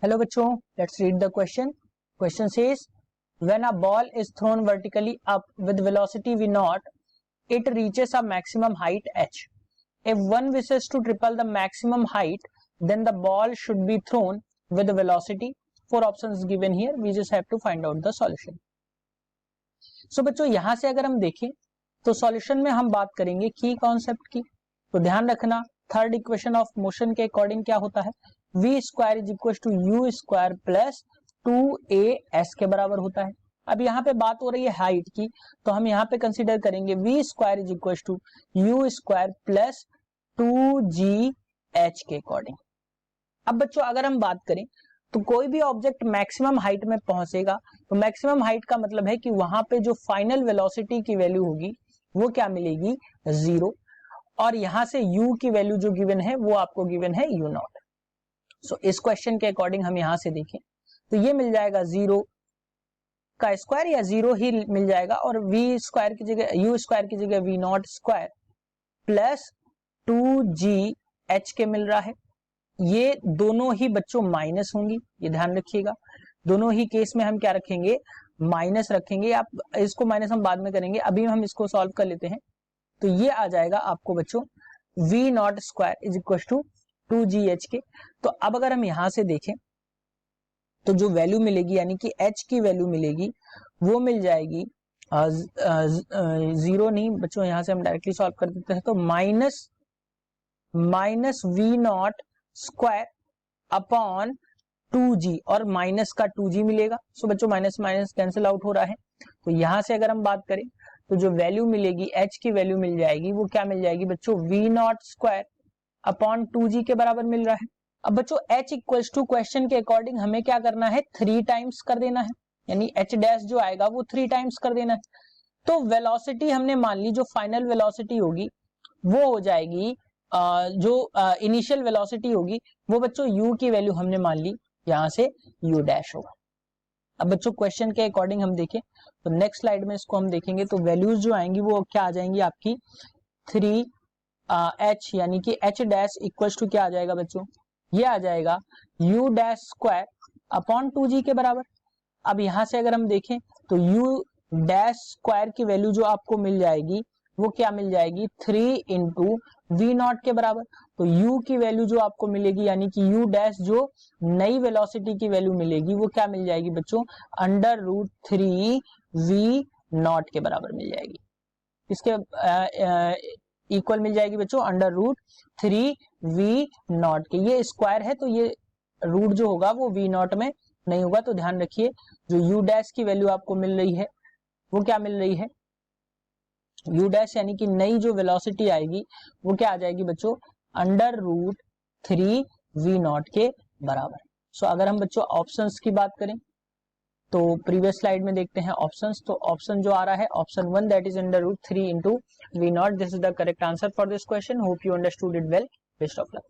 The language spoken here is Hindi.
हेलो बच्चों, let's read the question. Question says when a ball is thrown vertically up with velocity v naught, it reaches a maximum height h. If one wishes to triple the maximum height, then the ball should be thrown with velocity. Four options given here. We just have to find out the solution. So बच्चों, यहां से अगर हम देखें तो सॉल्यूशन में हम बात करेंगे की कॉन्सेप्ट की. तो ध्यान रखना, थर्ड इक्वेशन ऑफ मोशन के अकॉर्डिंग क्या होता है, v square is equal to u square plus 2as के बराबर होता है. अब यहाँ पे बात हो रही है हाइट की, तो हम यहाँ पे कंसीडर करेंगे v square is equal to u square plus 2gh के अकॉर्डिंग. अब बच्चों अगर हम बात करें तो कोई भी ऑब्जेक्ट मैक्सिमम हाइट में पहुंचेगा, तो मैक्सिमम हाइट का मतलब है कि वहां पे जो फाइनल वेलोसिटी की वैल्यू होगी वो क्या मिलेगी, 0. और यहां से u की वैल्यू जो गिवन है वो आपको गिवन है u नॉट. सो इस क्वेश्चन के अकॉर्डिंग हम यहां से देखें तो ये मिल जाएगा 0 का स्क्वायर या 0 ही मिल जाएगा, और v स्क्वायर की जगह u स्क्वायर की जगह v not square plus 2gh के मिल रहा है. ये दोनों ही बच्चों माइनस होंगी, ये ध्यान रखिएगा. दोनों ही केस में हम क्या रखेंगे, माइनस रखेंगे. आप इसको माइनस हम बाद में करेंगे, अभी हम इसको सॉल्व कर लेते हैं. तो ये आ जाएगा आपको बच्चों v not square is equal to 2gh के. तो अब अगर हम यहां से देखें तो जो वैल्यू मिलेगी यानी कि h की वैल्यू मिलेगी वो मिल जाएगी 0 नहीं बच्चों, यहां से हम डायरेक्टली सॉल्व कर देते हैं. तो minus v not square upon 2g और माइनस का 2g मिलेगा. सो बच्चों माइनस माइनस कैंसिल आउट हो रहा है. तो यहां से अगर हम बात करें तो जो वैल्यू मिलेगी h की वैल्यू मिल जाएगी वो क्या मिल जाएगी बच्चों, v not square upon 2g के बराबर मिल रहा है. अब बच्चों h इक्वल्स टू क्वेश्चन के अकॉर्डिंग हमें क्या करना है, 3 टाइम्स कर देना है, यानी h डैश जो आएगा वो 3 टाइम्स कर देना है. तो वेलोसिटी हमने मान ली जो फाइनल वेलोसिटी होगी वो हो जाएगी जो इनिशियल वेलोसिटी होगी वो बच्चों u की वैल्यू हमने मान ली, यहां से u डैश होगा. अब बच्चों क्वेश्चन के अकॉर्डिंग हम देखें तो नेक्स्ट स्लाइड में इसको हम देखेंगे तो वैल्यूज जो आएंगी वो क्या आ जाएंगी आपकी 3h, यानी कि h डैश इक्वल टू क्या आ जाएगा बच्चों, ये आ जाएगा u dash square upon 2g के बराबर. अब यहां से अगर हम देखें तो u डैश स्क्वायर की वैल्यू जो आपको मिल जाएगी वो क्या मिल जाएगी, 3 इंटू वी नॉट के बराबर. तो u की वैल्यू जो आपको मिलेगी यानी कि u डैश जो नई वेलोसिटी की वैल्यू मिलेगी वो क्या मिल जाएगी बच्चों, अंडर रूट 3 v नॉट के बराबर मिल जाएगी. इसके इक्वल मिल जाएगी बच्चों अंडर रूट 3 v नॉट के. ये स्क्वायर है तो ये रूट जो होगा वो v नॉट में नहीं होगा. तो ध्यान रखिए जो u डैश की वैल्यू आपको मिल रही है वो क्या मिल रही है, u डैश यानी कि नई जो वेलोसिटी आएगी वो क्या आ जाएगी बच्चों, अंडर रूट 3 v नॉट के बराबर. सो अगर हम बच्चों ऑप्शंस की बात करें तो प्रीवियस स्लाइड में देखते हैं ऑप्शंस. तो ऑप्शन जो आ रहा है option 1 that is under root 3 into v not. This is the correct answer for this question. Hope you understood it well. Best of luck.